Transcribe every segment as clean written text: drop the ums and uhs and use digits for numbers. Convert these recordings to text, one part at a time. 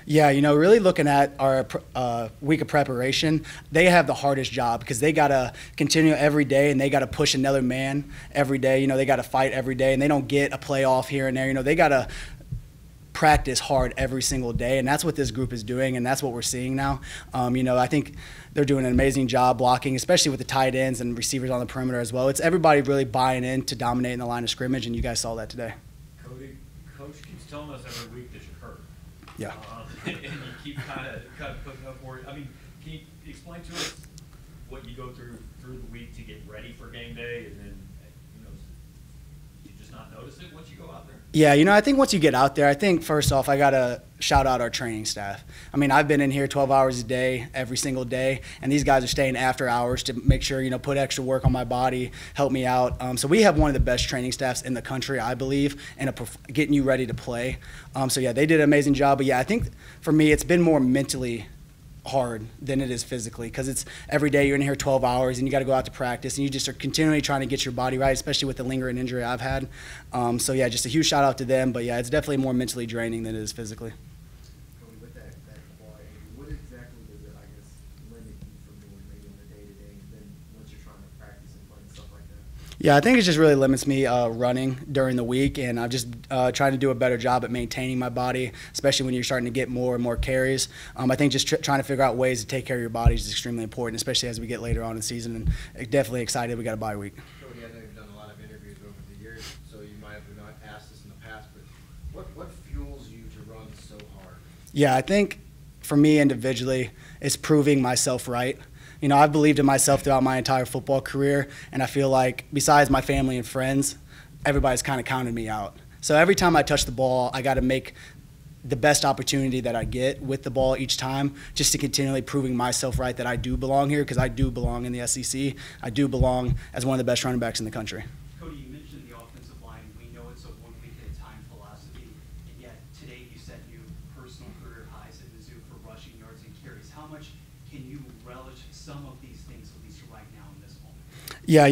Yeah, really looking at our week of preparation, they have the hardest job because they got to continue every day and they got to push another man every day. They got to fight every day and they don't get a playoff here and there. They got to practice hard every single day, and that's what this group is doing, and that's what we're seeing now. I think they're doing an amazing job blocking, especially with the tight ends and receivers on the perimeter as well. It's everybody really buying in to dominating the line of scrimmage, and you guys saw that today. Cody, Coach keeps telling us every week that you're hurt. Yeah. And you keep kind of putting up for it. I mean, can you explain to us what you go through the week to get ready for game day, and then you just not notice it once you go out there? Yeah, I think once you get out there, I think first off, I got to shout out our training staff. I mean, I've been in here 12 hours a day, every single day, and these guys are staying after hours to make sure, put extra work on my body, help me out. So we have one of the best training staffs in the country, I believe, and getting you ready to play. So, yeah, they did an amazing job. But, yeah, I think for me it's been more mentally hard than it is physically because it's every day you're in here 12 hours and you got to go out to practice and you just are continually trying to get your body right, especially with the lingering injury I've had. So yeah, just a huge shout out to them, but yeah, it's definitely more mentally draining than it is physically. Cody, with that quality, what exactly does it, I guess, limit you from doing maybe on the day-to-day and then once you're trying to practice and play and stuff like that? Yeah, I think it just really limits me running during the week, and I'm just trying to do a better job at maintaining my body, especially when you're starting to get more and more carries. I think just trying to figure out ways to take care of your body is extremely important, especially as we get later on in the season, and definitely excited we got a bye week. Cody, I know you've done a lot of interviews over the years, so you might have not asked this in the past, but what fuels you to run so hard? Yeah, I think for me individually, it's proving myself right. I've believed in myself throughout my entire football career, and I feel like besides my family and friends, everybody's kind of counted me out. So every time I touch the ball, I got to make the best opportunity that I get with the ball each time just to continually proving myself right that I do belong here because I do belong in the SEC. I do belong as one of the best running backs in the country. Cody, you mentioned the offensive line. We know it's a one-week-at-a-time philosophy, and yet today you set new personal career highs at Mizzou for rushing yards and carries. How much can you relish some of these things, at least right now in this moment? Yeah,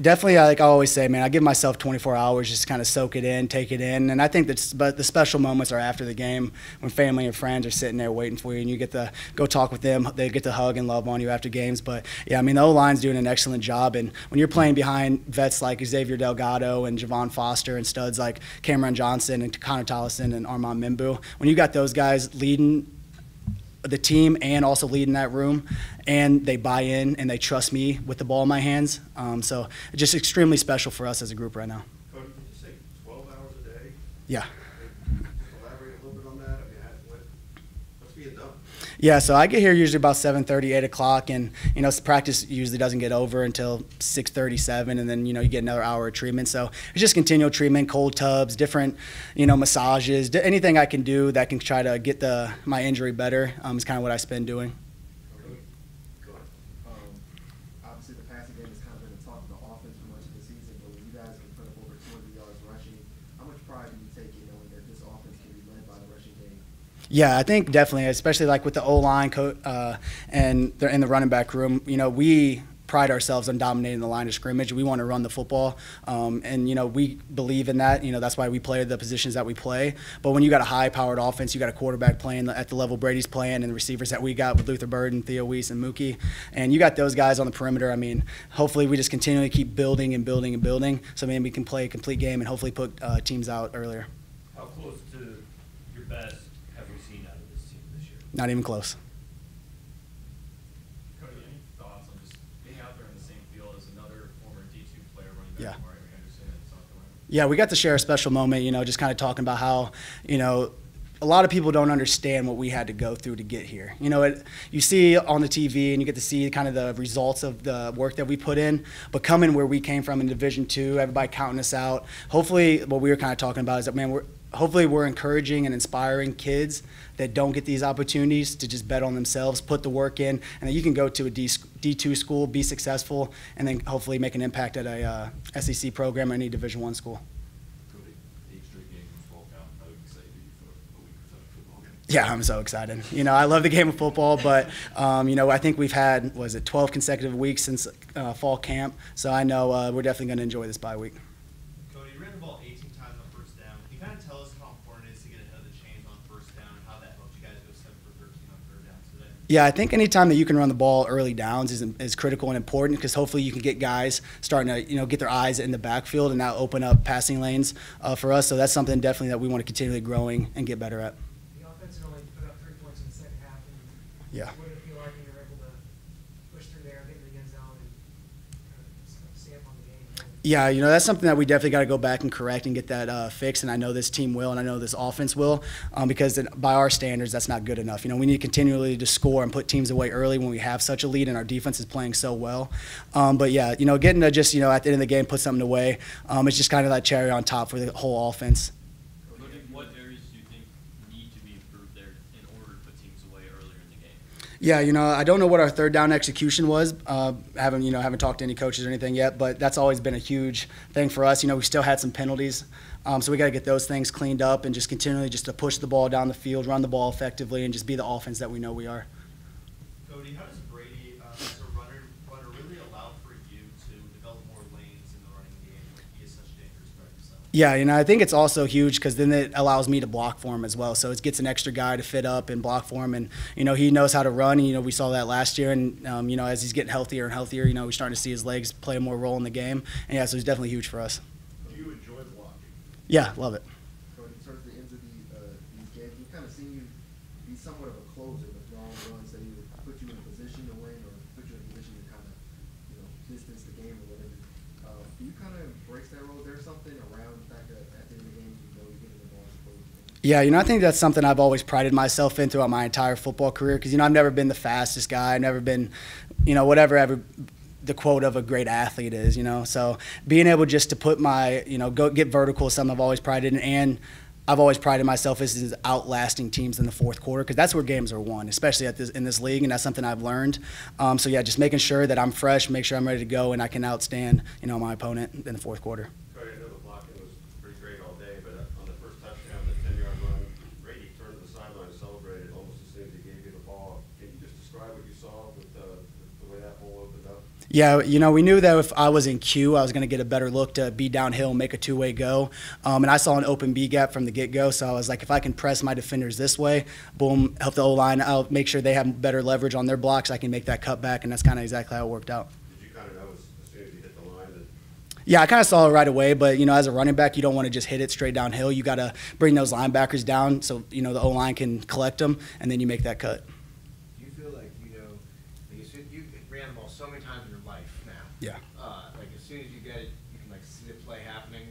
definitely, like I always say, man, I give myself 24 hours just to kind of soak it in, take it in. And I think the special moments are after the game when family and friends are sitting there waiting for you and you get to go talk with them. They get to hug and love on you after games. But, yeah, the O-line's doing an excellent job. And when you're playing behind vets like Xavier Delgado and Javon Foster and studs like Cameron Johnson and Connor Tollison and Armand Mimbu, when you got those guys leading the team and also leading that room, and they buy in and they trust me with the ball in my hands. So it's just extremely special for us as a group right now. Cody, did you say 12 hours a day? Yeah. Just elaborate a little bit on that. I mean, what's being done? Yeah, so I get here usually about 7:30, 8 o'clock, and practice usually doesn't get over until 6:37, and then you get another hour of treatment. So it's just continual treatment, cold tubs, different massages, anything I can do that can try to get my injury better is kind of what I spend doing. Obviously, the passing game has kind of been the talk of the offense for much of the season, but when you guys can put up over 200 yards rushing, how much pride do you take in knowing that this offense can be led by the rushing game? Yeah, I think definitely, especially like with the O-line and they're in the running back room, we pride ourselves on dominating the line of scrimmage. We want to run the football, and we believe in that. That's why we play the positions that we play. But when you got a high-powered offense, you got a quarterback playing at the level Brady's playing, and the receivers that we got with Luther Burden, Theo Weiss, and Mookie, and you got those guys on the perimeter. Hopefully we just continually keep building and building and building, so maybe we can play a complete game and hopefully put teams out earlier. How close to your best have we seen out of this team this year? Not even close. Yeah. Yeah, we got to share a special moment, just kind of talking about how, a lot of people don't understand what we had to go through to get here. You see on the TV and you get to see kind of the results of the work that we put in, but coming where we came from in Division II, everybody counting us out. Hopefully what we were kind of talking about is that, man, hopefully we're encouraging and inspiring kids that don't get these opportunities to just bet on themselves, put the work in, and then you can go to a D2 school, be successful, and then hopefully make an impact at a SEC program or any Division I school. Cody, 8 straight games in fall count. How excited are you for a week without a football game? Yeah, I'm so excited. I love the game of football, but, I think we've had, 12 consecutive weeks since fall camp, so I know we're definitely going to enjoy this bye week. Cody, you ran the ball 18 times on first down. Can you kind of tell us how important it is to get ahead of the chains on first down and how that helped you guys go Yeah, I think anytime that you can run the ball early downs is critical and important because hopefully you can get guys starting to get their eyes in the backfield and now open up passing lanes for us. So that's something definitely that we want to continually growing and get better at. The offense only put up 3 points in the second half. And Yeah. what did it feel like when you were able to push through there, get in the end zone, and kind of stamp on the game? Yeah, that's something that we definitely got to go back and correct and get that fixed. And I know this team will, and I know this offense will, because by our standards, that's not good enough. We need continually to score and put teams away early when we have such a lead and our defense is playing so well. But yeah, getting to just at the end of the game put something away, it's just kind of that cherry on top for the whole offense. What areas do you think need to be improved there in order to put teams away earlier in the game? Yeah, I don't know what our third down execution was. Haven't talked to any coaches or anything yet, but that's always been a huge thing for us. We still had some penalties, so we got to get those things cleaned up and just continually just to push the ball down the field, run the ball effectively, and just be the offense that we know we are. Cody, how does Brady, as a runner, really allow for you to develop more lanes in the running game when he is such a dangerous threat himself? Yeah, I think it's also huge because then it allows me to block for him as well. So it gets an extra guy to fit up and block for him, and he knows how to run. And, we saw that last year, and as he's getting healthier and healthier, we're starting to see his legs play a more role in the game. And yeah, so he's definitely huge for us. Do you enjoy blocking? Yeah, love it. Cody, towards the ends of these games, we've kind of seen you be somewhat of a closer with long runs that either put you in a position to win or put you in a position to kind of, distance the game or whatever. Do you kind of embrace that role? Is there something around back at the end of the game you're getting the ball exposed? Yeah, I think that's something I've always prided myself in throughout my entire football career because, I've never been the fastest guy. I've never been, whatever the quote of a great athlete is, So being able just to put my, go get vertical is something I've always prided in, and I've always prided myself as outlasting teams in the fourth quarter because that's where games are won, especially in this league, and that's something I've learned. So yeah, just making sure that I'm fresh, make sure I'm ready to go, and I can outstand, my opponent in the fourth quarter. Cody, I know the blocking was pretty great all day, but on the first touchdown, the 10-yard run, Brady turned to the sideline and celebrated almost as soon as he gave you the ball. Can you just describe what you saw with the way that hole opened up? Yeah, we knew that if I was in Q, I was going to get a better look to be downhill and make a two-way go. And I saw an open B gap from the get-go, so I was like, if I can press my defenders this way, boom, help the O-line out, make sure they have better leverage on their blocks, I can make that cut back, and that's kind of exactly how it worked out. Did you kind of know as soon as you hit the line that? Yeah, I kind of saw it right away, but, as a running back, you don't want to just hit it straight downhill. You got to bring those linebackers down so, the O-line can collect them, and then you make that cut. Do you feel like, you ran the ball so many times in your life now? Yeah. Like, as soon as you get it, you can, see the play happening.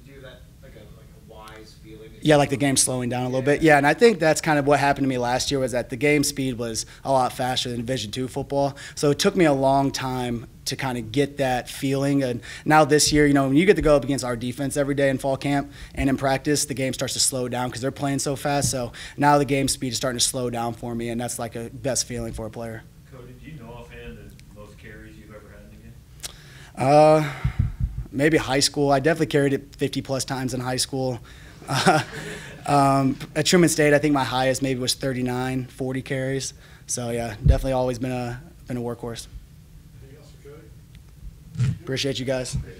Do you have that, like a wise feeling? Yeah, like the game slowing down a little bit. Yeah, and I think that's kind of what happened to me last year was that the game speed was a lot faster than Division II football. So it took me a long time to kind of get that feeling. And now this year, when you get to go up against our defense every day in fall camp and in practice, the game starts to slow down because they're playing so fast. So now the game speed is starting to slow down for me, and that's like a best feeling for a player. Cody, do you know offhand the most carries you've ever had in a game? Maybe high school. I definitely carried it 50-plus times in high school. At Truman State, I think my highest maybe was 39, 40 carries. So, yeah, definitely always been a workhorse. Anything else for Cody? Appreciate you guys. Thank you.